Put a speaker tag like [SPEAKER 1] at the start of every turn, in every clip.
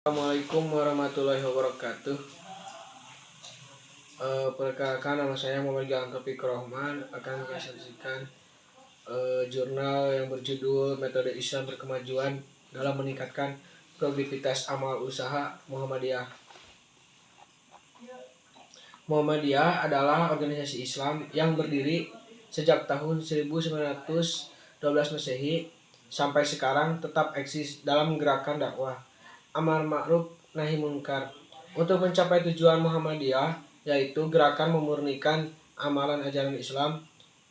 [SPEAKER 1] Assalamualaikum warahmatullahi wabarakatuh. Perkenalkan, nama saya Muhammad Gilang Taufiq Rohman akan menyaksikan jurnal yang berjudul Metode Islam Berkemajuan dalam Meningkatkan Produktivitas Amal Usaha Muhammadiyah. Muhammadiyah adalah organisasi Islam yang berdiri sejak tahun 1912 Masehi sampai sekarang tetap eksis dalam gerakan dakwah amar ma'ruf nahi munkar untuk mencapai tujuan Muhammadiyah, yaitu gerakan memurnikan amalan ajaran Islam,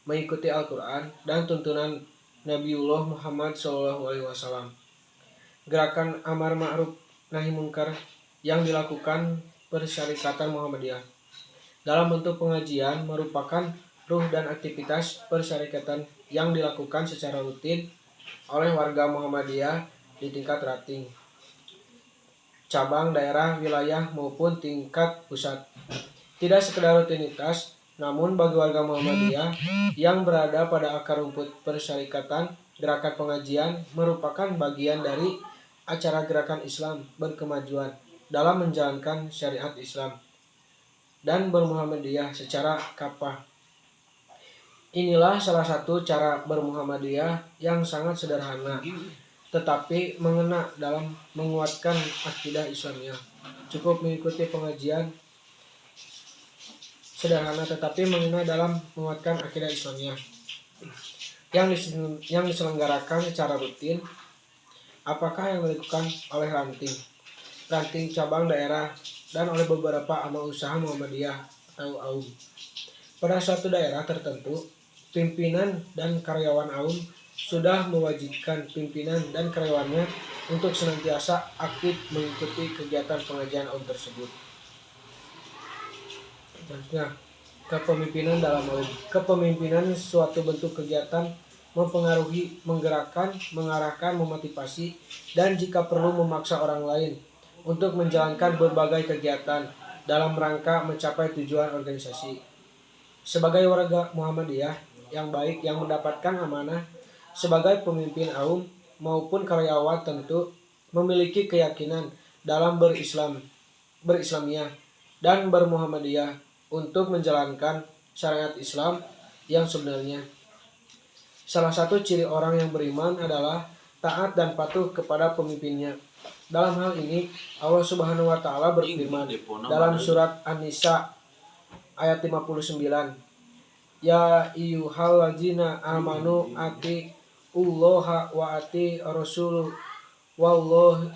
[SPEAKER 1] mengikuti Al-Quran dan tuntunan Nabiullah Muhammad SAW. Gerakan amar ma'ruf nahi munkar yang dilakukan Persyarikatan Muhammadiyah dalam bentuk pengajian merupakan ruh dan aktivitas persyarikatan yang dilakukan secara rutin oleh warga Muhammadiyah di tingkat rating, cabang, daerah, wilayah, maupun tingkat pusat. Tidak sekedar rutinitas, namun bagi warga Muhammadiyah yang berada pada akar rumput persyarikatan, gerakan pengajian merupakan bagian dari acara gerakan Islam berkemajuan dalam menjalankan syariat Islam dan bermuhammadiyah secara kafah. Inilah salah satu cara bermuhammadiyah yang sangat sederhana tetapi mengena dalam menguatkan akidah Islamiyah. Cukup mengikuti pengajian sederhana tetapi mengena dalam menguatkan akidah Islamiyah yang diselenggarakan secara rutin. Apakah yang dilakukan oleh ranting cabang daerah dan oleh beberapa amal usaha Muhammadiyah atau AUM. Pada suatu daerah tertentu, pimpinan dan karyawan AUM sudah mewajibkan pimpinan dan karyawannya untuk senantiasa aktif mengikuti kegiatan pengajian AUM tersebut. Selanjutnya, kepemimpinan dalam AUM. Kepemimpinan suatu bentuk kegiatan mempengaruhi, menggerakkan, mengarahkan, memotivasi, dan jika perlu memaksa orang lain untuk menjalankan berbagai kegiatan dalam rangka mencapai tujuan organisasi. Sebagai warga Muhammadiyah yang baik yang mendapatkan amanah sebagai pemimpin AUM maupun karyawan tentu memiliki keyakinan dalam berislamiyah dan bermuhammadiyah untuk menjalankan syariat Islam yang sebenarnya. Salah satu ciri orang yang beriman adalah taat dan patuh kepada pemimpinnya. Dalam hal ini Allah Subhanahu wa taala berfirman dalam surat An-Nisa ayat 59, Ya ayyuhallazina amanu ati Allaha wa ati rasul wallahu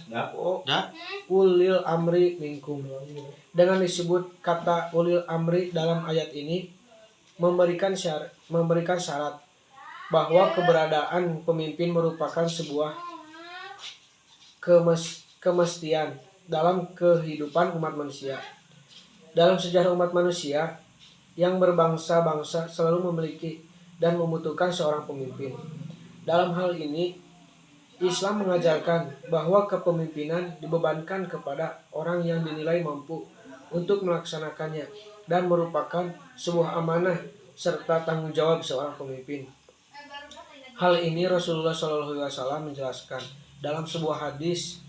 [SPEAKER 1] ulil amri minkum. Dengan disebut kata ulil amri dalam ayat ini memberikan syarat bahwa keberadaan pemimpin merupakan sebuah kemestian dalam kehidupan umat manusia. Dalam sejarah umat manusia yang berbangsa-bangsa selalu memiliki dan membutuhkan seorang pemimpin. Dalam hal ini, Islam mengajarkan bahwa kepemimpinan dibebankan kepada orang yang dinilai mampu untuk melaksanakannya dan merupakan sebuah amanah serta tanggung jawab seorang pemimpin. Hal ini Rasulullah SAW menjelaskan dalam sebuah hadis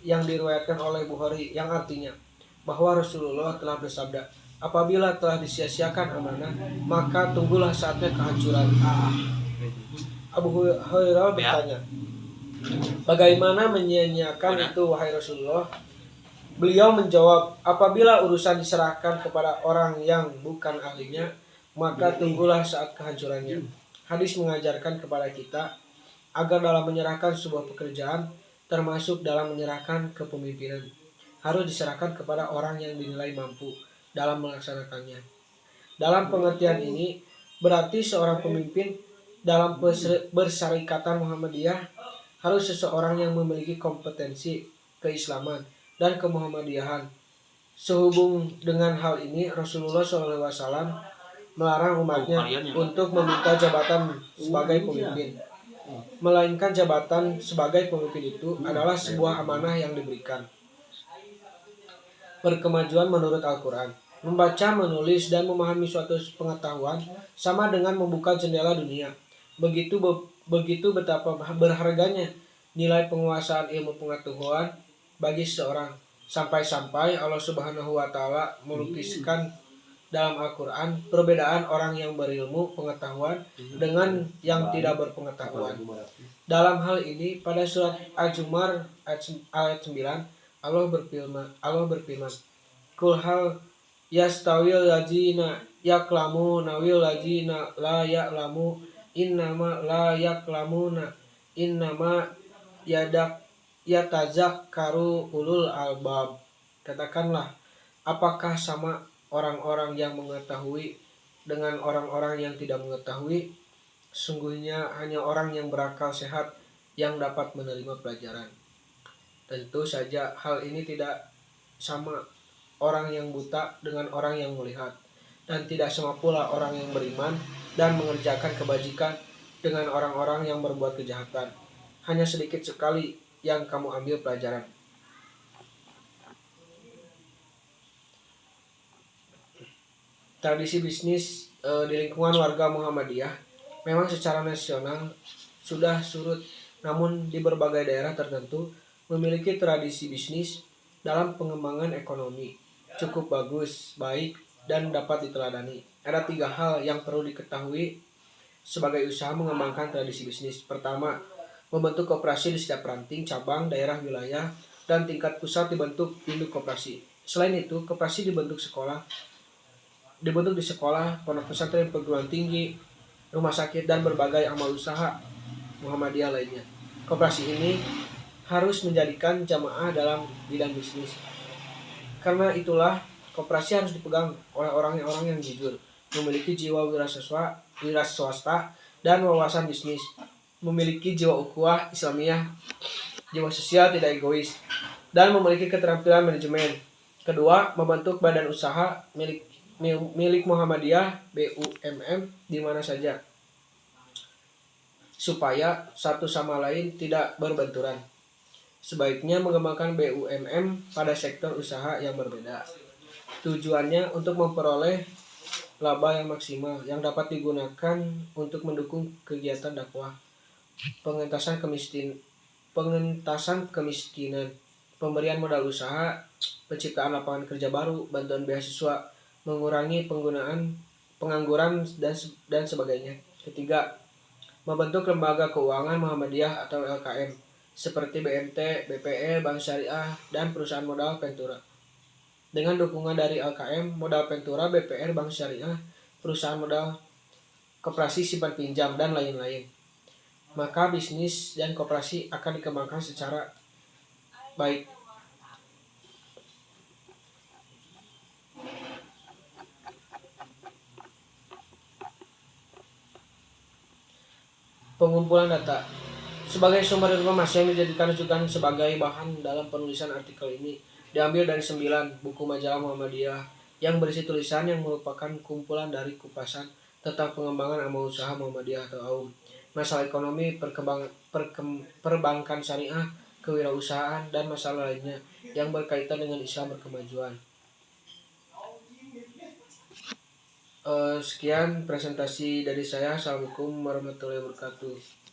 [SPEAKER 1] yang diriwayatkan oleh Bukhari yang artinya bahwa Rasulullah telah bersabda, apabila telah disia-siakan amanah, maka tunggulah saatnya kehancuran. Abu Hurairah bertanya, bagaimana menyia-nyiakan itu wahai Rasulullah? Beliau menjawab, apabila urusan diserahkan kepada orang yang bukan ahlinya, maka tunggulah saat kehancurannya. Hadis mengajarkan kepada kita agar dalam menyerahkan sebuah pekerjaan, termasuk dalam menyerahkan kepemimpinan, harus diserahkan kepada orang yang dinilai mampu dalam melaksanakannya. Dalam pengertian ini, berarti seorang pemimpin dalam bersyarikatan Muhammadiyah harus seseorang yang memiliki kompetensi keislaman dan kemuhammadiyahan. Sehubung dengan hal ini, Rasulullah SAW melarang umatnya untuk meminta jabatan sebagai pemimpin. Melainkan jabatan sebagai pemimpin itu adalah sebuah amanah yang diberikan. Berkemajuan menurut Al-Quran. Membaca, menulis, dan memahami suatu pengetahuan sama dengan membuka jendela dunia. Begitu betapa berharganya nilai penguasaan ilmu pengetahuan bagi seseorang, sampai-sampai Allah Subhanahu wa taala melukiskan dalam Al-Quran perbedaan orang yang berilmu pengetahuan dengan yang tidak berpengetahuan. Dalam hal ini pada surat Al-Zumar ayat 9 Allah berfirman, Kul hal yastawil ladzina yaklamu nawil ladzina la ya'lamu innama la yaklamuna innama yadak yatazakkaru ulul albab. Katakanlah, apakah sama orang-orang yang mengetahui dengan orang-orang yang tidak mengetahui? Sungguhnya hanya orang yang berakal sehat yang dapat menerima pelajaran. Tentu saja hal ini tidak sama orang yang buta dengan orang yang melihat, dan tidak sama pula orang yang beriman dan mengerjakan kebajikan dengan orang-orang yang berbuat kejahatan. Hanya sedikit sekali yang kamu ambil pelajaran. Tradisi bisnis di lingkungan warga Muhammadiyah memang secara nasional sudah surut, namun di berbagai daerah tertentu memiliki tradisi bisnis dalam pengembangan ekonomi cukup bagus, baik, dan dapat diteladani. Ada 3 hal yang perlu diketahui sebagai usaha mengembangkan tradisi bisnis. Pertama, membentuk koperasi di setiap ranting, cabang, daerah, wilayah, dan tingkat pusat dibentuk induk koperasi. Selain itu, koperasi dibentuk di sekolah, pondok pesantren, perguruan tinggi, rumah sakit, dan berbagai amal usaha Muhammadiyah lainnya. Koperasi ini harus menjadikan jamaah dalam bidang bisnis. Karena itulah, koperasi harus dipegang oleh orang-orang yang jujur, memiliki jiwa wira swasta dan wawasan bisnis, memiliki jiwa ukhuwah Islamiyah, jiwa sosial tidak egois, dan memiliki keterampilan manajemen. Kedua, membentuk badan usaha milik Muhammadiyah BUMM di mana saja, supaya satu sama lain tidak berbenturan. Sebaiknya mengembangkan BUMM pada sektor usaha yang berbeda. Tujuannya untuk memperoleh laba yang maksimal yang dapat digunakan untuk mendukung kegiatan dakwah, pengentasan kemiskinan, pemberian modal usaha, penciptaan lapangan kerja baru, bantuan beasiswa, mengurangi pengangguran dan sebagainya. Ketiga, membentuk lembaga keuangan Muhammadiyah atau LKM seperti BMT, BPE, Bank Syariah, dan perusahaan modal Ventura. Dengan dukungan dari LKM, modal Ventura, BPR, Bank Syariah, perusahaan modal, koperasi simpan pinjam, dan lain-lain, maka bisnis dan koperasi akan dikembangkan secara baik. Pengumpulan data sebagai sumber informasi yang dijadikan rujukan sebagai bahan dalam penulisan artikel ini diambil dari 9 buku majalah Muhammadiyah yang berisi tulisan yang merupakan kumpulan dari kupasan tentang pengembangan amal usaha Muhammadiyah atau AUM, masalah ekonomi, perbankan syariah, kewirausahaan, dan masalah lainnya yang berkaitan dengan Islam berkemajuan. Sekian presentasi dari saya. Assalamualaikum warahmatullahi wabarakatuh.